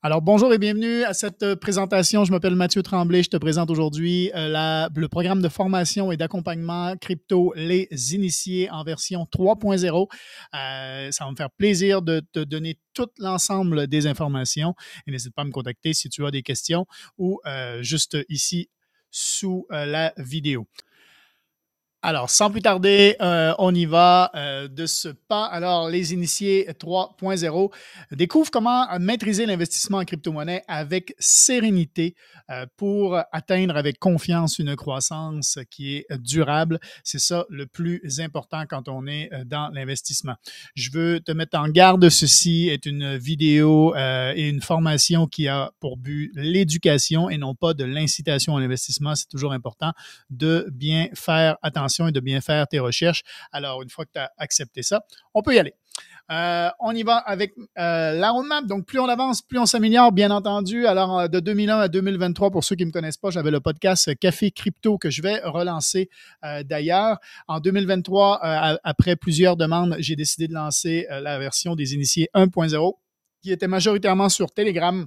Alors, bonjour et bienvenue à cette présentation. Je m'appelle Mathieu Tremblay. Je te présente aujourd'hui le programme de formation et d'accompagnement crypto Les Initiés en version 3.0. Ça va me faire plaisir de te donner tout l'ensemble des informations. Et n'hésite pas à me contacter si tu as des questions ou juste ici sous la vidéo. Alors, sans plus tarder, on y va de ce pas. Alors, les initiés 3.0 découvrent comment maîtriser l'investissement en crypto-monnaie avec sérénité pour atteindre avec confiance une croissance qui est durable. C'est ça le plus important quand on est dans l'investissement. Je veux te mettre en garde. Ceci est une vidéo et une formation qui a pour but l'éducation et non pas de l'incitation à l'investissement. C'est toujours important de bien faire attention et de bien faire tes recherches. Alors, une fois que tu as accepté ça, on peut y aller. On y va avec la roadmap. Donc, plus on avance, plus on s'améliore, bien entendu. Alors, de 2001 à 2023, pour ceux qui ne me connaissent pas, j'avais le podcast Café Crypto que je vais relancer d'ailleurs. En 2023, après plusieurs demandes, j'ai décidé de lancer la version des initiés 1.0 qui était majoritairement sur Telegram,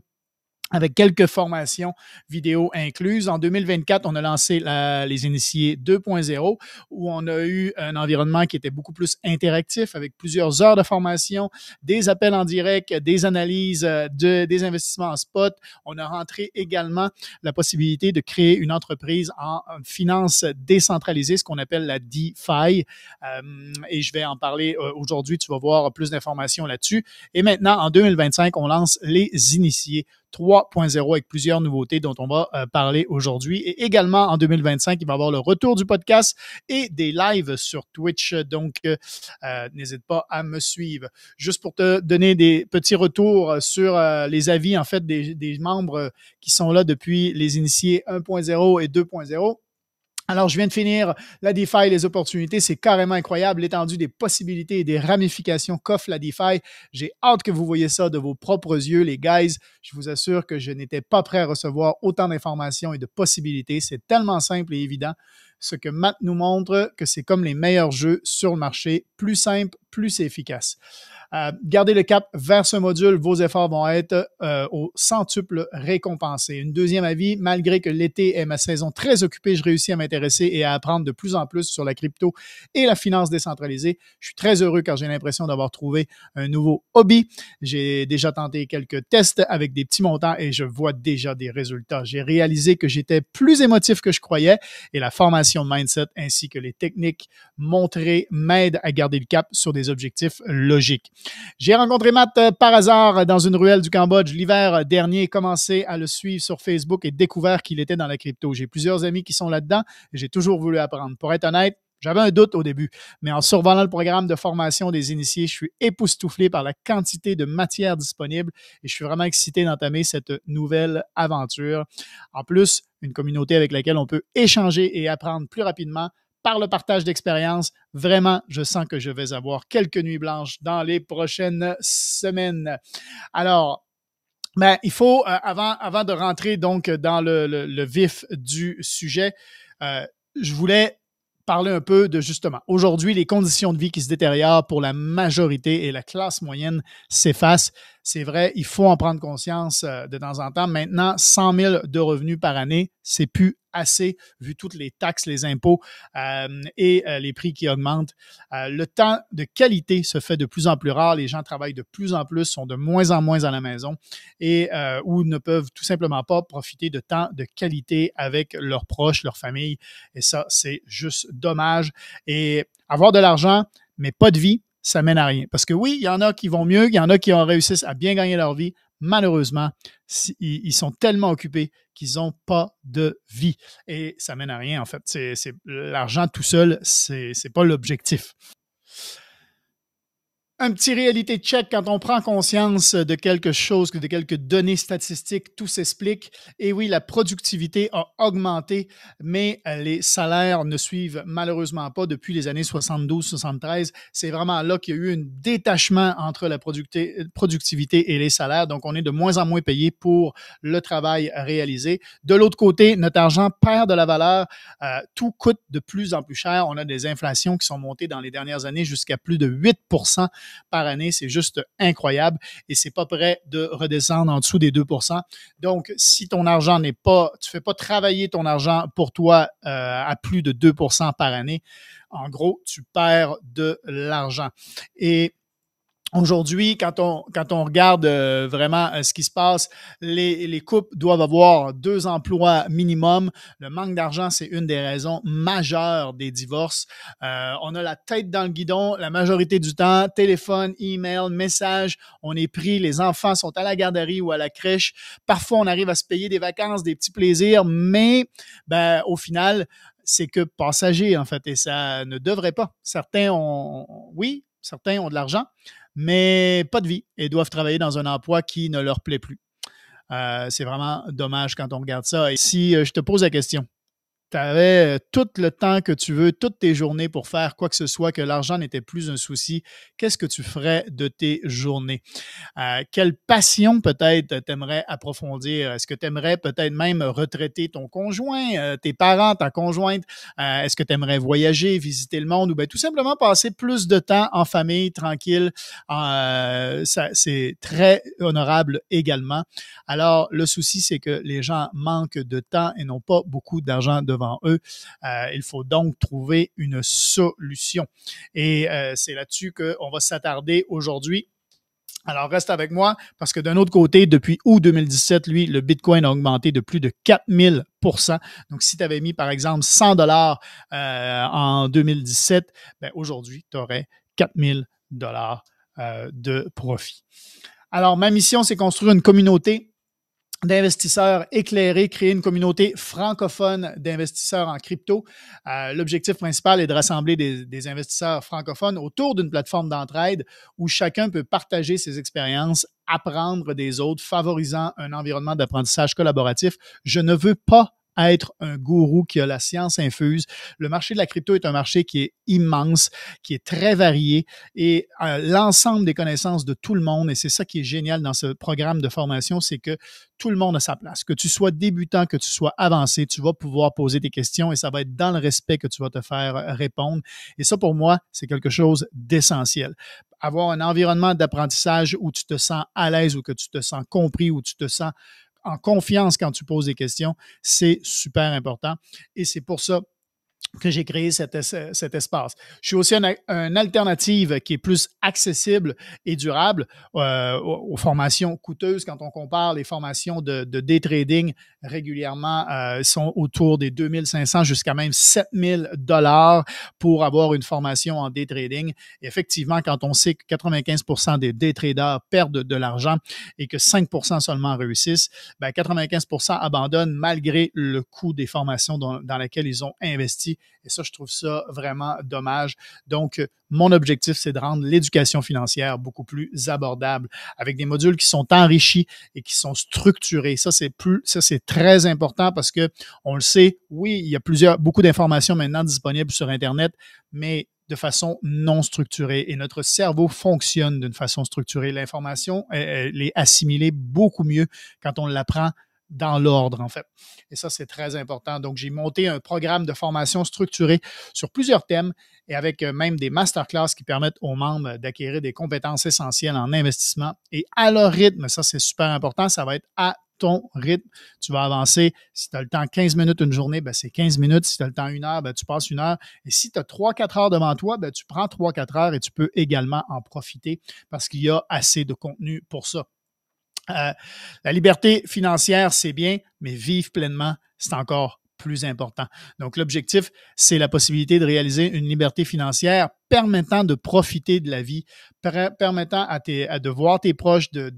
avec quelques formations vidéo incluses. En 2024, on a lancé les initiés 2.0 où on a eu un environnement qui était beaucoup plus interactif avec plusieurs heures de formation, des appels en direct, des analyses des investissements en spot. On a rentré également la possibilité de créer une entreprise en finance décentralisée, ce qu'on appelle la DeFi. Et je vais en parler aujourd'hui. Tu vas voir plus d'informations là-dessus. Et maintenant, en 2025, on lance les initiés 3.0 avec plusieurs nouveautés dont on va parler aujourd'hui. Et également, en 2025, il va y avoir le retour du podcast et des lives sur Twitch. Donc, n'hésite pas à me suivre. Juste pour te donner des petits retours sur les avis, en fait, des membres qui sont là depuis les initiés 1.0 et 2.0. Alors, je viens de finir la DeFi, les opportunités. C'est carrément incroyable, l'étendue des possibilités et des ramifications qu'offre la DeFi. J'ai hâte que vous voyez ça de vos propres yeux, les guys. Je vous assure que je n'étais pas prêt à recevoir autant d'informations et de possibilités. C'est tellement simple et évident. Ce que Matt nous montre, que c'est comme les meilleurs jeux sur le marché. Plus simple, plus c'est efficace. Gardez le cap vers ce module. Vos efforts vont être au centuple récompensés. Une deuxième avis, malgré que l'été est ma saison très occupée, je réussis à m'intéresser et à apprendre de plus en plus sur la crypto et la finance décentralisée. Je suis très heureux car j'ai l'impression d'avoir trouvé un nouveau hobby. J'ai déjà tenté quelques tests avec des petits montants et je vois déjà des résultats. J'ai réalisé que j'étais plus émotif que je croyais et la formation de mindset ainsi que les techniques montrées m'aident à garder le cap sur des objectifs logiques. J'ai rencontré Matt par hasard dans une ruelle du Cambodge l'hiver dernier, commencé à le suivre sur Facebook et découvert qu'il était dans la crypto. J'ai plusieurs amis qui sont là-dedans et j'ai toujours voulu apprendre. Pour être honnête, j'avais un doute au début, mais en survolant le programme de formation des initiés, je suis époustouflé par la quantité de matière disponible et je suis vraiment excité d'entamer cette nouvelle aventure. En plus, une communauté avec laquelle on peut échanger et apprendre plus rapidement par le partage d'expérience. Vraiment, je sens que je vais avoir quelques nuits blanches dans les prochaines semaines. Alors, il faut, avant de rentrer donc dans le vif du sujet, je voulais parler un peu de justement, aujourd'hui, les conditions de vie qui se détériorent pour la majorité et la classe moyenne s'effacent. C'est vrai, il faut en prendre conscience de temps en temps. Maintenant, 100 000 de revenus par année, c'est plus assez vu toutes les taxes, les impôts et les prix qui augmentent. Le temps de qualité se fait de plus en plus rare. Les gens travaillent de plus en plus, sont de moins en moins à la maison et ou ne peuvent tout simplement pas profiter de temps de qualité avec leurs proches, leur famille. Et ça, c'est juste dommage. Et avoir de l'argent, mais pas de vie, ça mène à rien. Parce que oui, il y en a qui vont mieux, il y en a qui ont réussi à bien gagner leur vie. Malheureusement, ils sont tellement occupés qu'ils n'ont pas de vie. Et ça mène à rien, en fait. L'argent tout seul, c'est pas l'objectif. Un petit réalité check quand on prend conscience de quelque chose, de quelques données statistiques, tout s'explique. Et oui, la productivité a augmenté, mais les salaires ne suivent malheureusement pas depuis les années 72-73. C'est vraiment là qu'il y a eu un détachement entre la productivité et les salaires. Donc, on est de moins en moins payé pour le travail réalisé. De l'autre côté, notre argent perd de la valeur. Tout coûte de plus en plus cher. On a des inflations qui sont montées dans les dernières années jusqu'à plus de 8%. par année. C'est juste incroyable et c'est pas prêt de redescendre en dessous des 2 Donc, si ton argent n'est pas, tu fais pas travailler ton argent pour toi à plus de 2 par année, en gros, tu perds de l'argent. Et aujourd'hui, quand on regarde vraiment ce qui se passe, les couples doivent avoir 2 emplois minimum. Le manque d'argent, c'est une des raisons majeures des divorces. On a la tête dans le guidon la majorité du temps, téléphone, email, message, on est pris, les enfants sont à la garderie ou à la crèche. Parfois, on arrive à se payer des vacances, des petits plaisirs, mais ben, au final, c'est que passager, en fait, et ça ne devrait pas. Certains ont de l'argent, mais pas de vie et doivent travailler dans un emploi qui ne leur plaît plus. C'est vraiment dommage quand on regarde ça. Et si je te pose la question, tu avais tout le temps que tu veux, toutes tes journées pour faire quoi que ce soit, que l'argent n'était plus un souci, qu'est-ce que tu ferais de tes journées? Quelle passion peut-être t'aimerais approfondir? Est-ce que tu aimerais peut-être même retraiter ton conjoint, tes parents, ta conjointe? Est-ce que tu aimerais voyager, visiter le monde ou bien tout simplement passer plus de temps en famille, tranquille? C'est très honorable également. Alors, le souci, c'est que les gens manquent de temps et n'ont pas beaucoup d'argent devant eux. Il faut donc trouver une solution. Et c'est là-dessus qu'on va s'attarder aujourd'hui. Alors, reste avec moi parce que d'un autre côté, depuis août 2017, lui, le Bitcoin a augmenté de plus de 4000 %. Donc, si tu avais mis, par exemple, 100 $ en 2017, ben, aujourd'hui, tu aurais 4000 $ de profit. Alors, ma mission, c'est construire une communauté d'investisseurs éclairés, créer une communauté francophone d'investisseurs en crypto. L'objectif principal est de rassembler des investisseurs francophones autour d'une plateforme d'entraide où chacun peut partager ses expériences, apprendre des autres, favorisant un environnement d'apprentissage collaboratif. Je ne veux pas être un gourou qui a la science infuse. Le marché de la crypto est un marché qui est immense, qui est très varié et l'ensemble des connaissances de tout le monde, et c'est ça qui est génial dans ce programme de formation, c'est que tout le monde a sa place. Que tu sois débutant, que tu sois avancé, tu vas pouvoir poser tes questions et ça va être dans le respect que tu vas te faire répondre. Et ça, pour moi, c'est quelque chose d'essentiel. Avoir un environnement d'apprentissage où tu te sens à l'aise, où que tu te sens compris, où tu te sens en confiance quand tu poses des questions, c'est super important. Et c'est pour ça que j'ai créé cet espace. Je suis aussi une alternative qui est plus accessible et durable aux formations coûteuses. Quand on compare les formations de day trading régulièrement, sont autour des 2500 jusqu'à même 7000 $ pour avoir une formation en day trading. Et effectivement, quand on sait que 95% des day traders perdent de l'argent et que 5% seulement réussissent, ben 95% abandonnent malgré le coût des formations dans lesquelles ils ont investi. Et ça, je trouve ça vraiment dommage. Donc, mon objectif, c'est de rendre l'éducation financière beaucoup plus abordable avec des modules qui sont enrichis et qui sont structurés. Ça, c'est très important parce que on le sait, oui, il y a beaucoup d'informations maintenant disponibles sur Internet, mais de façon non structurée. Et notre cerveau fonctionne d'une façon structurée. L'information, elle est assimilée beaucoup mieux quand on l'apprend dans l'ordre, en fait. Et ça, c'est très important. Donc, j'ai monté un programme de formation structuré sur plusieurs thèmes et avec même des masterclass qui permettent aux membres d'acquérir des compétences essentielles en investissement et à leur rythme. Ça, c'est super important. Ça va être à ton rythme. Tu vas avancer. Si tu as le temps 15 minutes une journée, ben c'est 15 minutes. Si tu as le temps 1 heure, ben tu passes 1 heure. Et si tu as 3-4 heures devant toi, ben tu prends 3-4 heures et tu peux également en profiter parce qu'il y a assez de contenu pour ça. La liberté financière, c'est bien, mais vivre pleinement, c'est encore plus important. Donc, l'objectif, c'est la possibilité de réaliser une liberté financière permettant de profiter de la vie, permettant de voir tes proches, de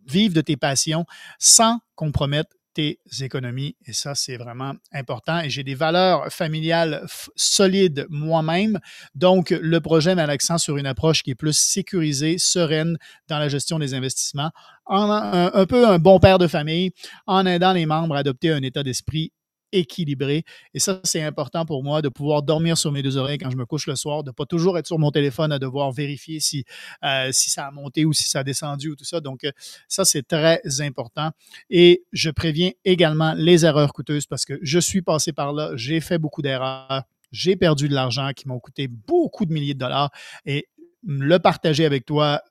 vivre de tes passions sans compromettre tes économies. Et ça, c'est vraiment important. Et j'ai des valeurs familiales solides moi-même. Donc, le projet met l'accent sur une approche qui est plus sécurisée, sereine dans la gestion des investissements, un peu un bon père de famille, en aidant les membres à adopter un état d'esprit équilibré. Et ça, c'est important pour moi de pouvoir dormir sur mes 2 oreilles quand je me couche le soir, de ne pas toujours être sur mon téléphone à devoir vérifier si ça a monté ou si ça a descendu ou tout ça. Donc, ça, c'est très important. Et je préviens également les erreurs coûteuses parce que je suis passé par là, j'ai fait beaucoup d'erreurs, j'ai perdu de l'argent qui m'ont coûté beaucoup de milliers de dollars et le partager avec toi,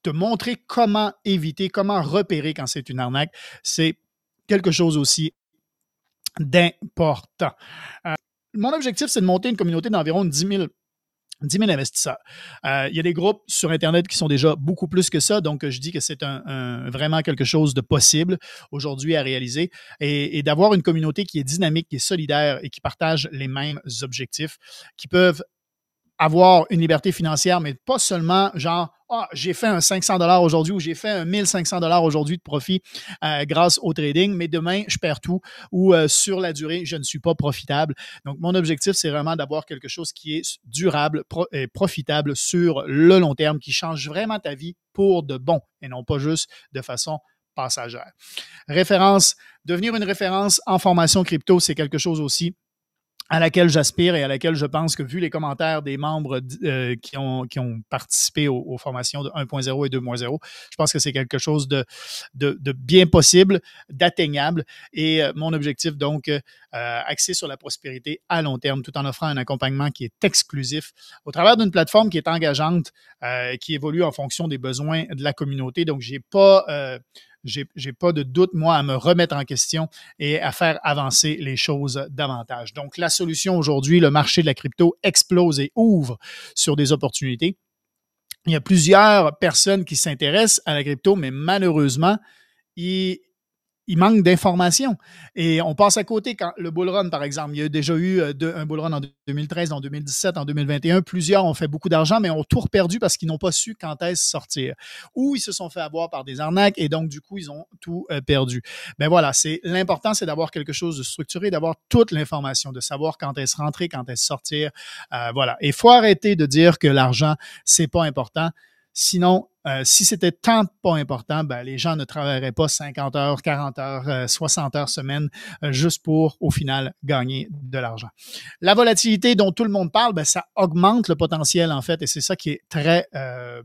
te montrer comment éviter, comment repérer quand c'est une arnaque. C'est quelque chose aussi d'important. Mon objectif, c'est de monter une communauté d'environ 10 000 investisseurs. Il y a des groupes sur Internet qui sont déjà beaucoup plus que ça, donc je dis que c'est vraiment quelque chose de possible aujourd'hui à réaliser et d'avoir une communauté qui est dynamique, qui est solidaire et qui partage les mêmes objectifs, qui peuvent avoir une liberté financière, mais pas seulement genre, ah, j'ai fait un 500 $ aujourd'hui ou j'ai fait un 1500 $ aujourd'hui de profit grâce au trading, mais demain, je perds tout ou sur la durée, je ne suis pas profitable. Donc, mon objectif, c'est vraiment d'avoir quelque chose qui est durable et profitable sur le long terme, qui change vraiment ta vie pour de bon et non pas juste de façon passagère. Devenir une référence en formation crypto, c'est quelque chose aussi à laquelle j'aspire et à laquelle je pense que, vu les commentaires des membres qui ont participé aux formations de 1.0 et 2.0, je pense que c'est quelque chose de bien possible, d'atteignable. Et mon objectif, donc, axé sur la prospérité à long terme, tout en offrant un accompagnement qui est exclusif au travers d'une plateforme qui est engageante, qui évolue en fonction des besoins de la communauté. Donc, j'ai pas de doute, moi, à me remettre en question et à faire avancer les choses davantage. Donc, la solution aujourd'hui, le marché de la crypto explose et ouvre sur des opportunités. Il y a plusieurs personnes qui s'intéressent à la crypto, mais malheureusement, il manque d'informations. Et on passe à côté quand le bull run, par exemple. Il y a déjà eu un bull run en 2013, en 2017, en 2021. Plusieurs ont fait beaucoup d'argent, mais ont tout perdu parce qu'ils n'ont pas su quand est-ce sortir. Ou ils se sont fait avoir par des arnaques et donc, du coup, ils ont tout perdu. Ben voilà, l'important, c'est d'avoir quelque chose de structuré, d'avoir toute l'information, de savoir quand est-ce rentrer, quand est-ce sortir. Voilà. Et il faut arrêter de dire que l'argent, c'est pas important. Sinon, si c'était tant pas important, ben, les gens ne travailleraient pas 50 heures, 40 heures, 60 heures semaine juste pour, au final, gagner de l'argent. La volatilité dont tout le monde parle, ben, ça augmente le potentiel, en fait, et c'est ça qui est très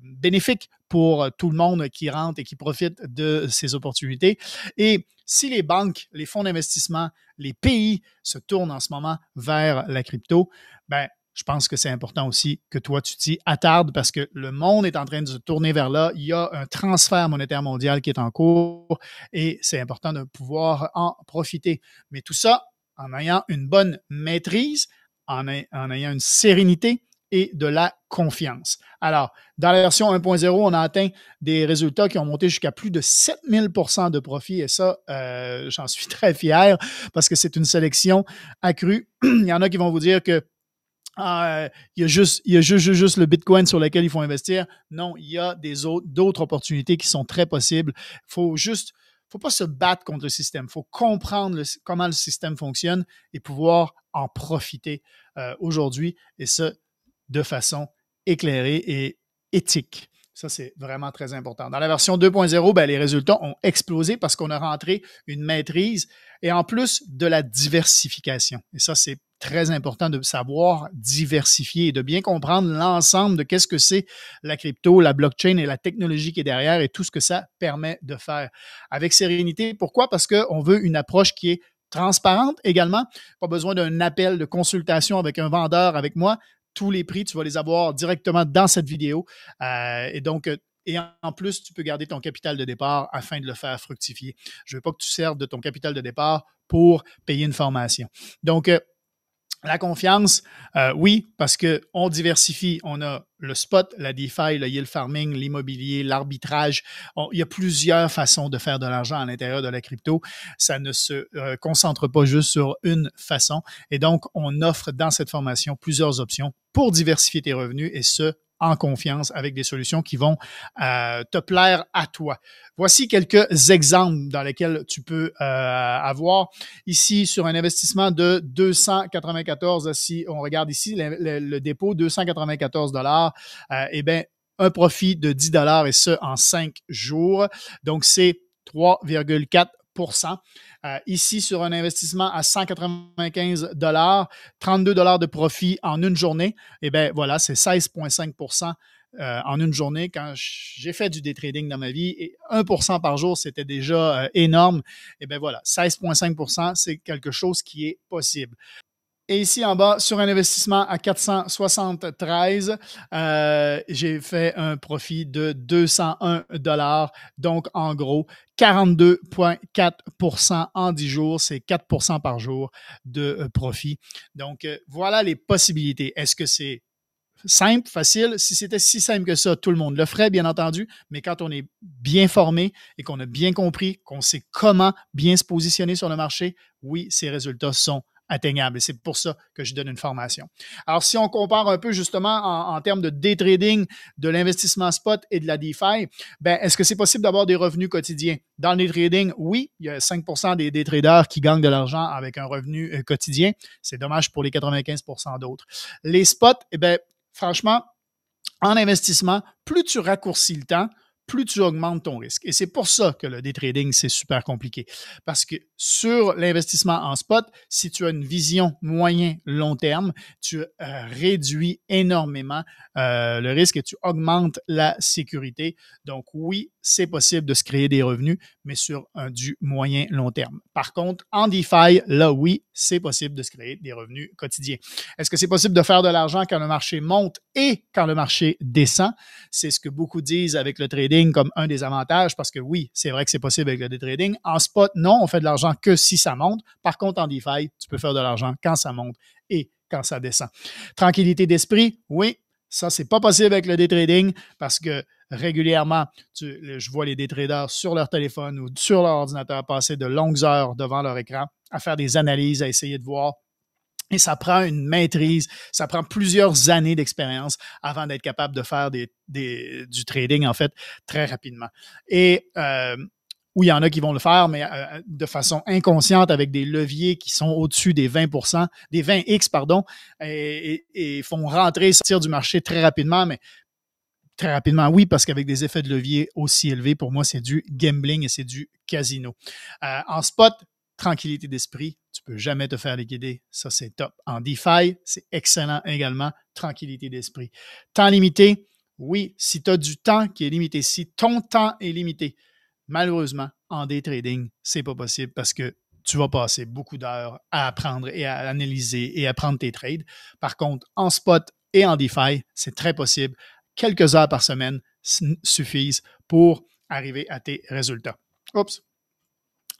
bénéfique pour tout le monde qui rentre et qui profite de ces opportunités. Et si les banques, les fonds d'investissement, les pays se tournent en ce moment vers la crypto, ben, je pense que c'est important aussi que toi, tu t'y attardes parce que le monde est en train de se tourner vers là. Il y a un transfert monétaire mondial qui est en cours et c'est important de pouvoir en profiter. Mais tout ça en ayant une bonne maîtrise, en ayant une sérénité et de la confiance. Alors, dans la version 1.0, on a atteint des résultats qui ont monté jusqu'à plus de 7000 % de profit et ça, j'en suis très fier parce que c'est une sélection accrue. Il y en a qui vont vous dire que il y a juste le Bitcoin sur lequel il faut investir. Non, il y a d'autres opportunités qui sont très possibles. Faut pas se battre contre le système. Il faut comprendre comment le système fonctionne et pouvoir en profiter aujourd'hui, et ça de façon éclairée et éthique. Ça, c'est vraiment très important. Dans la version 2.0, ben, les résultats ont explosé parce qu'on a rentré une maîtrise et en plus de la diversification. Et ça, c'est très important de savoir diversifier et de bien comprendre l'ensemble de qu'est-ce que c'est la crypto, la blockchain et la technologie qui est derrière et tout ce que ça permet de faire. Avec sérénité, pourquoi? Parce qu'on veut une approche qui est transparente également. Pas besoin d'un appel de consultation avec un vendeur, avec moi. Tous les prix, tu vas les avoir directement dans cette vidéo. Et en plus, tu peux garder ton capital de départ afin de le faire fructifier. Je ne veux pas que tu serves de ton capital de départ pour payer une formation. Donc, la confiance, oui, parce qu'on diversifie. On a le spot, la DeFi, le yield farming, l'immobilier, l'arbitrage. Il y a plusieurs façons de faire de l'argent à l'intérieur de la crypto. Ça ne se concentre pas juste sur une façon. Et donc, on offre dans cette formation plusieurs options pour diversifier tes revenus et ce, en confiance avec des solutions qui vont te plaire à toi. Voici quelques exemples dans lesquels tu peux avoir. Ici, sur un investissement de 294, si on regarde ici le dépôt, 294 $, eh bien, un profit de 10 $ et ce, en 5 jours. Donc, c'est 3,4 %. Ici, sur un investissement à 195 $, 32 $ de profit en une journée, eh bien voilà, c'est 16,5 % en une journée. Quand j'ai fait du day trading dans ma vie, et 1 % par jour, c'était déjà énorme. Eh bien voilà, 16,5 %, c'est quelque chose qui est possible. Et ici en bas, sur un investissement à 473, j'ai fait un profit de 201 $. Donc, en gros, 42,4 % en 10 jours. C'est 4 % par jour de profit. Donc, voilà les possibilités. Est-ce que c'est simple, facile? Si c'était si simple que ça, tout le monde le ferait, bien entendu. Mais quand on est bien formé et qu'on a bien compris, qu'on sait comment bien se positionner sur le marché, oui, ces résultats sont atteignables. Et c'est pour ça que je donne une formation. Alors, si on compare un peu justement en termes de day trading, de l'investissement spot et de la DeFi, ben, est-ce que c'est possible d'avoir des revenus quotidiens? Dans le day trading, oui, il y a 5 % des traders qui gagnent de l'argent avec un revenu quotidien. C'est dommage pour les 95 % d'autres. Les spots, eh bien, franchement, en investissement, plus tu raccourcis le temps, plus tu augmentes ton risque. Et c'est pour ça que le day trading, c'est super compliqué. Parce que sur l'investissement en spot, si tu as une vision moyen-long terme, tu réduis énormément le risque et tu augmentes la sécurité. Donc oui, c'est possible de se créer des revenus, mais sur du moyen-long terme. Par contre, en DeFi, là, oui, c'est possible de se créer des revenus quotidiens. Est-ce que c'est possible de faire de l'argent quand le marché monte et quand le marché descend? C'est ce que beaucoup disent avec le trading comme un des avantages parce que oui, c'est vrai que c'est possible avec le day trading. En spot, non, on fait de l'argent que si ça monte. Par contre, en DeFi, tu peux faire de l'argent quand ça monte et quand ça descend. Tranquillité d'esprit, oui, ça, c'est pas possible avec le day trading parce que régulièrement, je vois les day traders sur leur téléphone ou sur leur ordinateur passer de longues heures devant leur écran à faire des analyses, à essayer de voir. Et ça prend une maîtrise, ça prend plusieurs années d'expérience avant d'être capable de faire du trading, en fait, très rapidement. Et où il y en a qui vont le faire, mais de façon inconsciente avec des leviers qui sont au-dessus des 20 %, des 20X, pardon, et font rentrer et sortir du marché très rapidement, mais très rapidement, oui, parce qu'avec des effets de levier aussi élevés, pour moi, c'est du gambling et c'est du casino. En spot, tranquillité d'esprit, tu ne peux jamais te faire liquider. Ça, c'est top. En DeFi, c'est excellent également. Tranquillité d'esprit. Temps limité, oui, si tu as du temps qui est limité, si ton temps est limité, malheureusement, en day trading, c'est pas possible parce que tu vas passer beaucoup d'heures à apprendre et à analyser et à prendre tes trades. Par contre, en spot et en DeFi, c'est très possible. Quelques heures par semaine suffisent pour arriver à tes résultats. Oups.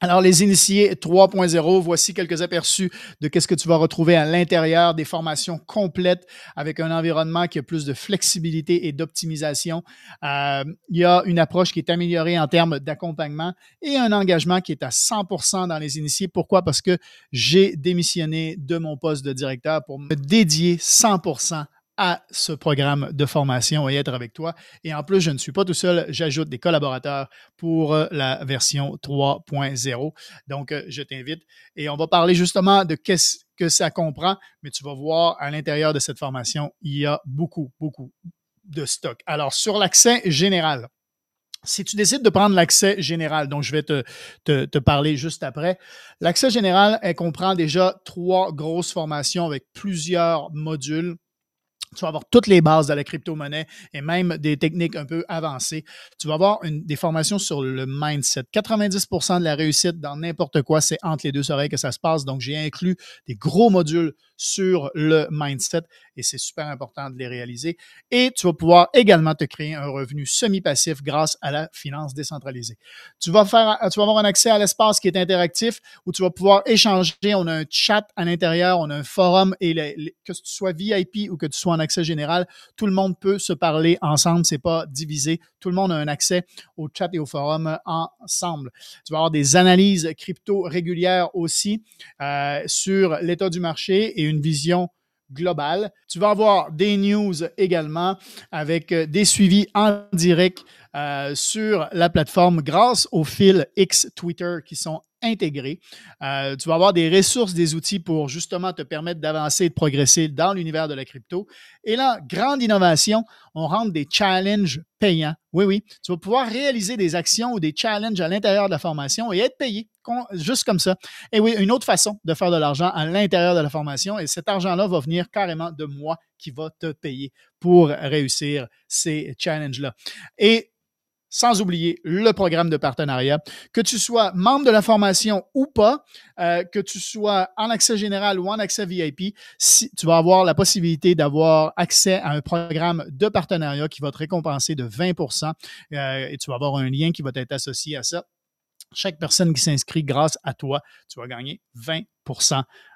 Alors, les initiés 3.0, voici quelques aperçus de qu'est-ce que tu vas retrouver à l'intérieur des formations complètes avec un environnement qui a plus de flexibilité et d'optimisation. Il y a une approche qui est améliorée en termes d'accompagnement et un engagement qui est à 100 % dans les initiés. Pourquoi? Parce que j'ai démissionné de mon poste de directeur pour me dédier 100 % à ce programme de formation et être avec toi. Et en plus, je ne suis pas tout seul, j'ajoute des collaborateurs pour la version 3.0. Donc, je t'invite et on va parler justement de qu'est-ce que ça comprend, mais tu vas voir à l'intérieur de cette formation, il y a beaucoup, beaucoup de stock. Alors, sur l'accès général, si tu décides de prendre l'accès général, dont je vais te parler juste après, l'accès général, elle comprend déjà 3 grosses formations avec plusieurs modules. Tu vas avoir toutes les bases de la crypto-monnaie et même des techniques un peu avancées. Tu vas avoir des formations sur le mindset. 90 % de la réussite dans n'importe quoi, c'est entre les deux oreilles que ça se passe. Donc, j'ai inclus des gros modules sur le mindset et c'est super important de les réaliser. Et tu vas pouvoir également te créer un revenu semi-passif grâce à la finance décentralisée. Tu vas avoir un accès à l'espace qui est interactif où tu vas pouvoir échanger. On a un chat à l'intérieur, on a un forum et que tu sois VIP ou que tu sois en accès général, tout le monde peut se parler ensemble, c'est pas divisé. Tout le monde a un accès au chat et au forum ensemble. Tu vas avoir des analyses crypto régulières aussi sur l'état du marché et une vision globale. Tu vas avoir des news également avec des suivis en direct sur la plateforme grâce aux fils X Twitter qui sont intégrés. Tu vas avoir des ressources, des outils pour justement te permettre d'avancer et de progresser dans l'univers de la crypto. Et là, grande innovation, on rentre des challenges payants. Oui, oui. Tu vas pouvoir réaliser des actions ou des challenges à l'intérieur de la formation et être payé juste comme ça. Et oui, une autre façon de faire de l'argent à l'intérieur de la formation et cet argent-là va venir carrément de moi qui va te payer pour réussir ces challenges-là. Et sans oublier le programme de partenariat. Que tu sois membre de la formation ou pas, que tu sois en accès général ou en accès VIP, si, tu vas avoir la possibilité d'avoir accès à un programme de partenariat qui va te récompenser de 20 et tu vas avoir un lien qui va être associé à ça. Chaque personne qui s'inscrit grâce à toi, tu vas gagner 20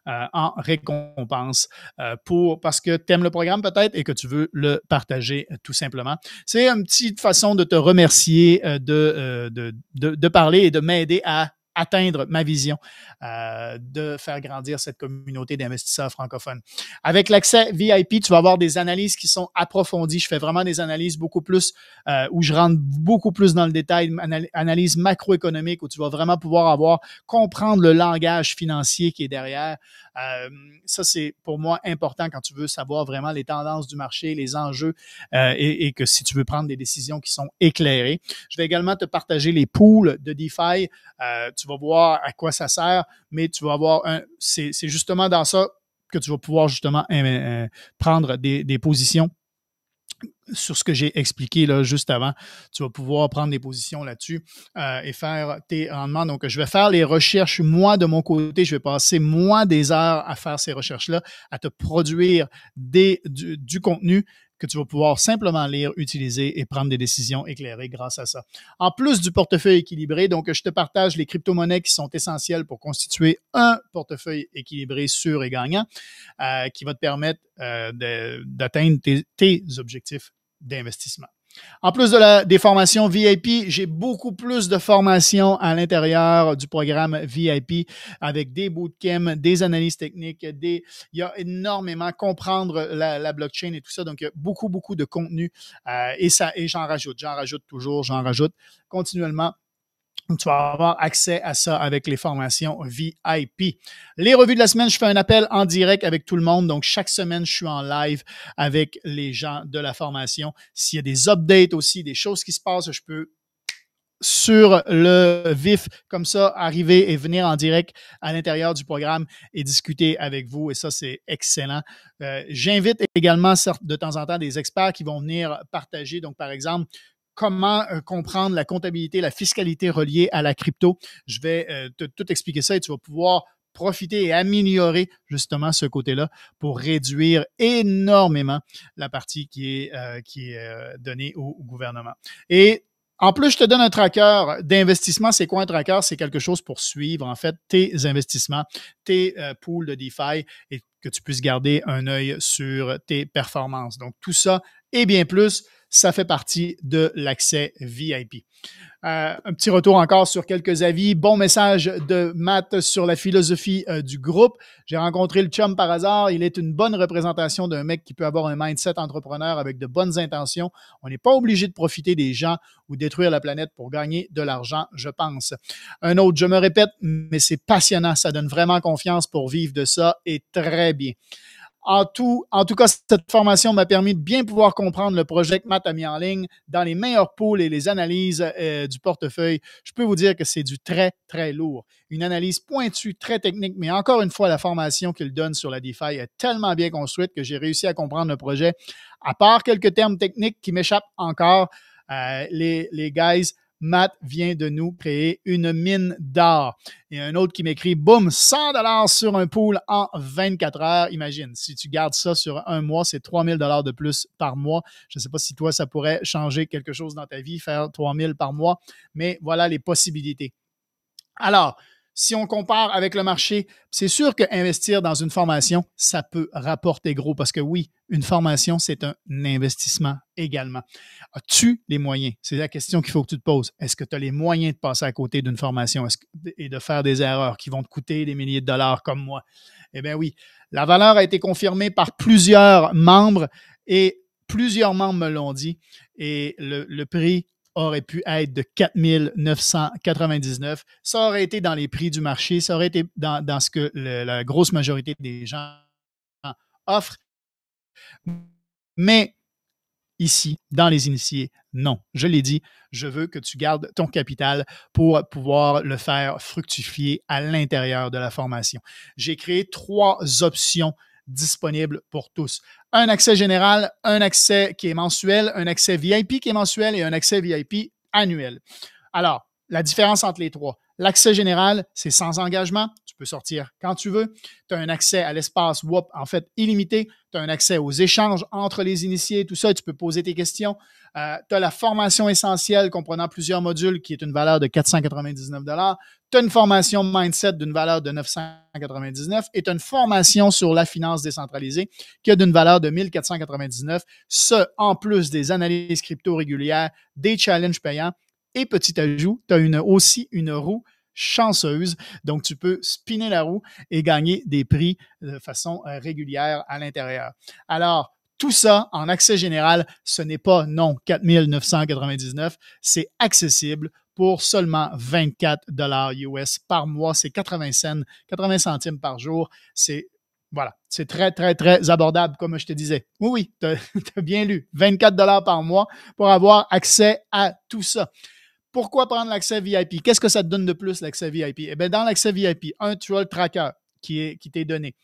en récompense parce que tu aimes le programme peut-être et que tu veux le partager tout simplement. C'est une petite façon de te remercier de parler et de m'aider à atteindre ma vision de faire grandir cette communauté d'investisseurs francophones. Avec l'accès VIP, tu vas avoir des analyses qui sont approfondies. Je fais vraiment des analyses beaucoup plus où je rentre beaucoup plus dans le détail, analyse macroéconomique où tu vas vraiment pouvoir comprendre le langage financier qui est derrière. Ça, c'est pour moi important quand tu veux savoir vraiment les tendances du marché, les enjeux et que si tu veux prendre des décisions qui sont éclairées. Je vais également te partager les pools de DeFi. Tu vas voir à quoi ça sert, mais tu vas avoir c'est justement dans ça que tu vas pouvoir justement prendre des positions sur ce que j'ai expliqué là juste avant. Tu vas pouvoir prendre des positions là-dessus et faire tes rendements. Donc, je vais faire les recherches, moi, de mon côté. Je vais passer, moi, des heures à faire ces recherches-là, à te produire du contenu que tu vas pouvoir simplement lire, utiliser et prendre des décisions éclairées grâce à ça. En plus du portefeuille équilibré, donc je te partage les crypto-monnaies qui sont essentielles pour constituer un portefeuille équilibré, sûr et gagnant qui va te permettre d'atteindre tes objectifs d'investissement. En plus des formations VIP, j'ai beaucoup plus de formations à l'intérieur du programme VIP avec des bootcamps, des analyses techniques, il y a énormément comprendre la blockchain et tout ça. Donc, il y a beaucoup, beaucoup de contenu et j'en rajoute continuellement. Tu vas avoir accès à ça avec les formations VIP. Les revues de la semaine, je fais un appel en direct avec tout le monde. Donc, chaque semaine, je suis en live avec les gens de la formation. S'il y a des updates aussi, des choses qui se passent, je peux sur le vif, comme ça, arriver et venir en direct à l'intérieur du programme et discuter avec vous. Et ça, c'est excellent. J'invite également de temps en temps des experts qui vont venir partager. Donc, par exemple, comment comprendre la comptabilité, la fiscalité reliée à la crypto. Je vais tout expliquer ça et tu vas pouvoir profiter et améliorer justement ce côté-là pour réduire énormément la partie qui est donnée au gouvernement. Et en plus, je te donne un tracker d'investissement. C'est quoi un tracker? C'est quelque chose pour suivre, en fait, tes investissements, tes pools de DeFi et que tu puisses garder un œil sur tes performances. Donc, tout ça et bien plus, ça fait partie de l'accès VIP. Un petit retour encore sur quelques avis. Bon message de Matt sur la philosophie du groupe. J'ai rencontré le chum par hasard. Il est une bonne représentation d'un mec qui peut avoir un mindset entrepreneur avec de bonnes intentions. On n'est pas obligé de profiter des gens ou détruire la planète pour gagner de l'argent, je pense. Un autre, je me répète, mais c'est passionnant. Ça donne vraiment confiance pour vivre de ça et très bien. En tout cas, cette formation m'a permis de bien pouvoir comprendre le projet que Matt a mis en ligne dans les meilleurs pools et les analyses du portefeuille. Je peux vous dire que c'est du très, très lourd. Une analyse pointue, très technique, mais encore une fois, la formation qu'il donne sur la DeFi est tellement bien construite que j'ai réussi à comprendre le projet. À part quelques termes techniques qui m'échappent encore, les guys, Matt vient de nous créer une mine d'or. Et un autre qui m'écrit, boum, 100 $ sur un pool en 24 heures. Imagine, si tu gardes ça sur un mois, c'est 3 000 $ de plus par mois. Je ne sais pas si toi, ça pourrait changer quelque chose dans ta vie, faire 3 000 par mois, mais voilà les possibilités. Alors, si on compare avec le marché, c'est sûr qu'investir dans une formation, ça peut rapporter gros parce que oui, une formation, c'est un investissement également. As-tu les moyens? C'est la question qu'il faut que tu te poses. Est-ce que tu as les moyens de passer à côté d'une formation et de faire des erreurs qui vont te coûter des milliers de dollars comme moi? Eh bien oui, la valeur a été confirmée par plusieurs membres et plusieurs membres me l'ont dit et le prix aurait pu être de 4 999. Ça aurait été dans les prix du marché, ça aurait été dans ce que la grosse majorité des gens offrent. Mais ici, dans les initiés, non. Je l'ai dit, je veux que tu gardes ton capital pour pouvoir le faire fructifier à l'intérieur de la formation. J'ai créé 3 options disponibles pour tous. Un accès général, un accès qui est mensuel, un accès VIP qui est mensuel et un accès VIP annuel. Alors, la différence entre les trois. L'accès général, c'est sans engagement. Tu peux sortir quand tu veux. Tu as un accès à l'espace WOP, en fait, illimité. Tu as un accès aux échanges entre les initiés, tout ça. Et tu peux poser tes questions. Tu as la formation essentielle comprenant plusieurs modules qui est une valeur de 499 $. Tu as une formation mindset d'une valeur de 999 et tu as une formation sur la finance décentralisée qui est d'une valeur de 1499. Ce, en plus des analyses crypto régulières, des challenges payants. Et petit ajout, tu as aussi une roue chanceuse. Donc, tu peux spinner la roue et gagner des prix de façon régulière à l'intérieur. Alors, tout ça en accès général, ce n'est pas non 4 999, c'est accessible pour seulement 24 $ US par mois. C'est 80 centimes par jour. Voilà, c'est très, très, très abordable, comme je te disais. Oui, tu as bien lu. 24 $ par mois pour avoir accès à tout ça. Pourquoi prendre l'accès VIP? Qu'est-ce que ça te donne de plus, l'accès VIP? Eh bien, dans l'accès VIP, tu as le tracker qui t'est donné.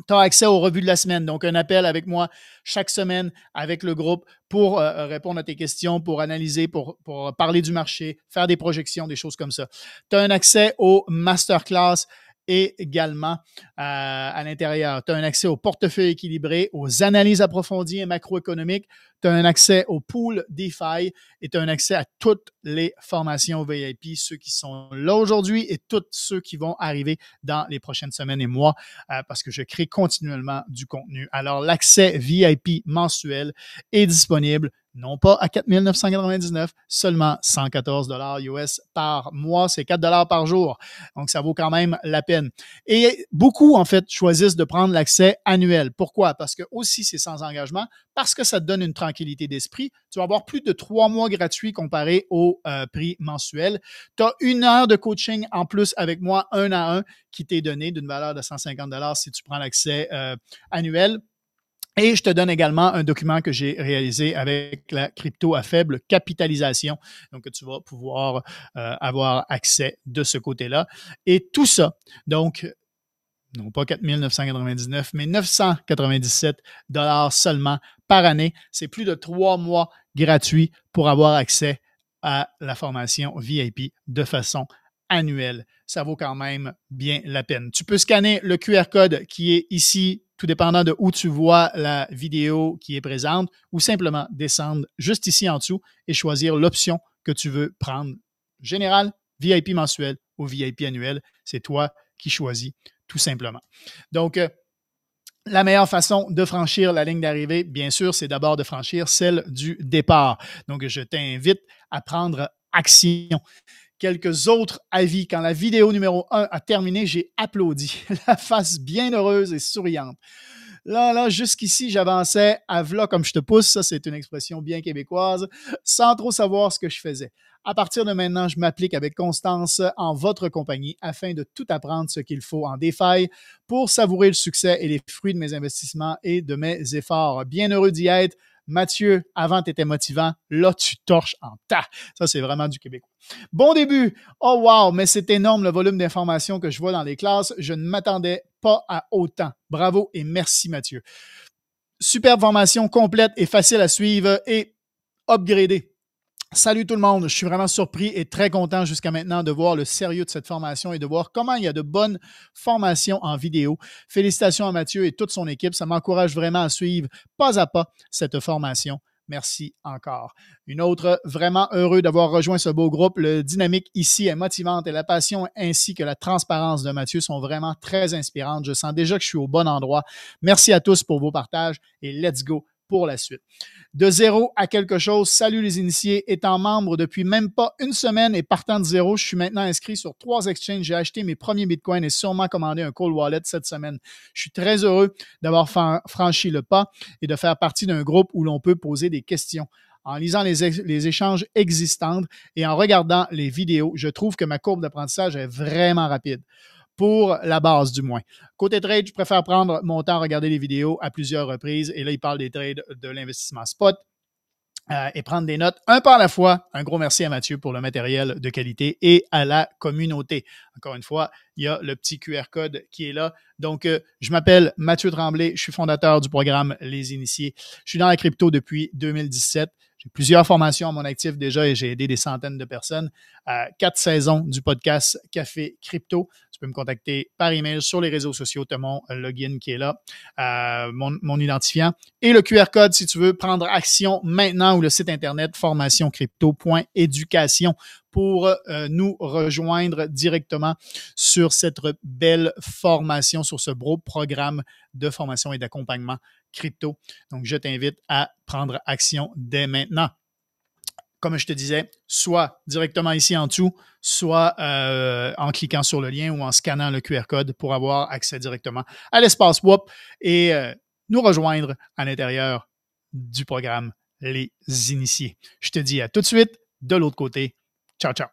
Tu as accès aux revues de la semaine, donc un appel avec moi chaque semaine avec le groupe pour répondre à tes questions, pour analyser, pour parler du marché, faire des projections, des choses comme ça. Tu as un accès aux masterclass et également à l'intérieur. Tu as un accès au portefeuille équilibré, aux analyses approfondies et macroéconomiques. Tu as un accès au pool DeFi et tu as un accès à toutes les formations VIP, ceux qui sont là aujourd'hui et tous ceux qui vont arriver dans les prochaines semaines et mois parce que je crée continuellement du contenu. Alors, l'accès VIP mensuel est disponible non pas à 4 999, seulement 114 $ US par mois. C'est 4 $ par jour. Donc, ça vaut quand même la peine. Et beaucoup, en fait, choisissent de prendre l'accès annuel. Pourquoi? Parce que aussi, c'est sans engagement, parce que ça te donne une tranquillité d'esprit. Tu vas avoir plus de 3 mois gratuits comparé au prix mensuel. Tu as 1 heure de coaching en plus avec moi, 1 à 1, qui t'est donné d'une valeur de 150 $ si tu prends l'accès annuel. Et je te donne également un document que j'ai réalisé avec la crypto à faible capitalisation. Donc, tu vas pouvoir avoir accès de ce côté-là. Et tout ça, donc, non pas 4 999, mais 997 $ seulement par année. C'est plus de 3 mois gratuits pour avoir accès à la formation VIP de façon annuelle. Ça vaut quand même bien la peine. Tu peux scanner le QR code qui est ici, tout dépendant de où tu vois la vidéo qui est présente, ou simplement descendre juste ici en dessous et choisir l'option que tu veux prendre. Général, VIP mensuel ou VIP annuel, c'est toi qui choisis tout simplement. Donc, la meilleure façon de franchir la ligne d'arrivée, bien sûr, c'est d'abord de franchir celle du départ. Donc, je t'invite à prendre action. Quelques autres avis. Quand la vidéo numéro 1 a terminé, j'ai applaudi, la face bien heureuse et souriante. Là, jusqu'ici, j'avançais à v'là comme je te pousse, ça c'est une expression bien québécoise, sans trop savoir ce que je faisais. À partir de maintenant, je m'applique avec constance en votre compagnie afin de tout apprendre ce qu'il faut en DeFi pour savourer le succès et les fruits de mes investissements et de mes efforts. Bien heureux d'y être. Mathieu, avant, tu étais motivant. Là, tu torches en tas. Ça, c'est vraiment du québécois. Bon début. Oh wow, mais c'est énorme le volume d'informations que je vois dans les classes. Je ne m'attendais pas à autant. Bravo et merci, Mathieu. Superbe formation complète et facile à suivre et upgradée. Salut tout le monde, je suis vraiment surpris et très content jusqu'à maintenant de voir le sérieux de cette formation et de voir comment il y a de bonnes formations en vidéo. Félicitations à Mathieu et toute son équipe, ça m'encourage vraiment à suivre pas à pas cette formation. Merci encore. Une autre, vraiment heureux d'avoir rejoint ce beau groupe. Le dynamique ici est motivante et la passion ainsi que la transparence de Mathieu sont vraiment très inspirantes. Je sens déjà que je suis au bon endroit. Merci à tous pour vos partages et let's go pour la suite. De zéro à quelque chose, salut les initiés, étant membre depuis même pas une semaine et partant de zéro, je suis maintenant inscrit sur 3 exchanges. J'ai acheté mes premiers bitcoins et sûrement commandé un cold wallet cette semaine. Je suis très heureux d'avoir franchi le pas et de faire partie d'un groupe où l'on peut poser des questions. En lisant les échanges existants et en regardant les vidéos, je trouve que ma courbe d'apprentissage est vraiment rapide. Pour la base, du moins. Côté trade, je préfère prendre mon temps à regarder les vidéos à plusieurs reprises. Et là, il parle des trades de l'investissement spot et prendre des notes un pas à la fois. Un gros merci à Mathieu pour le matériel de qualité et à la communauté. Encore une fois, il y a le petit QR code qui est là. Donc, je m'appelle Mathieu Tremblay. Je suis fondateur du programme Les Initiés. Je suis dans la crypto depuis 2017. J'ai plusieurs formations à mon actif déjà et j'ai aidé des centaines de personnes. 4 saisons du podcast Café Crypto. Tu peux me contacter par email sur les réseaux sociaux. Tu as mon login qui est là, mon identifiant. Et le QR code si tu veux prendre action maintenant ou le site internet formationcrypto.education pour nous rejoindre directement sur cette belle formation, sur ce beau programme de formation et d'accompagnement crypto. Donc, je t'invite à prendre action dès maintenant. Comme je te disais, soit directement ici en dessous, soit en cliquant sur le lien ou en scannant le QR code pour avoir accès directement à l'espace WOP et nous rejoindre à l'intérieur du programme Les Initiés. Je te dis à tout de suite de l'autre côté. Ciao, ciao.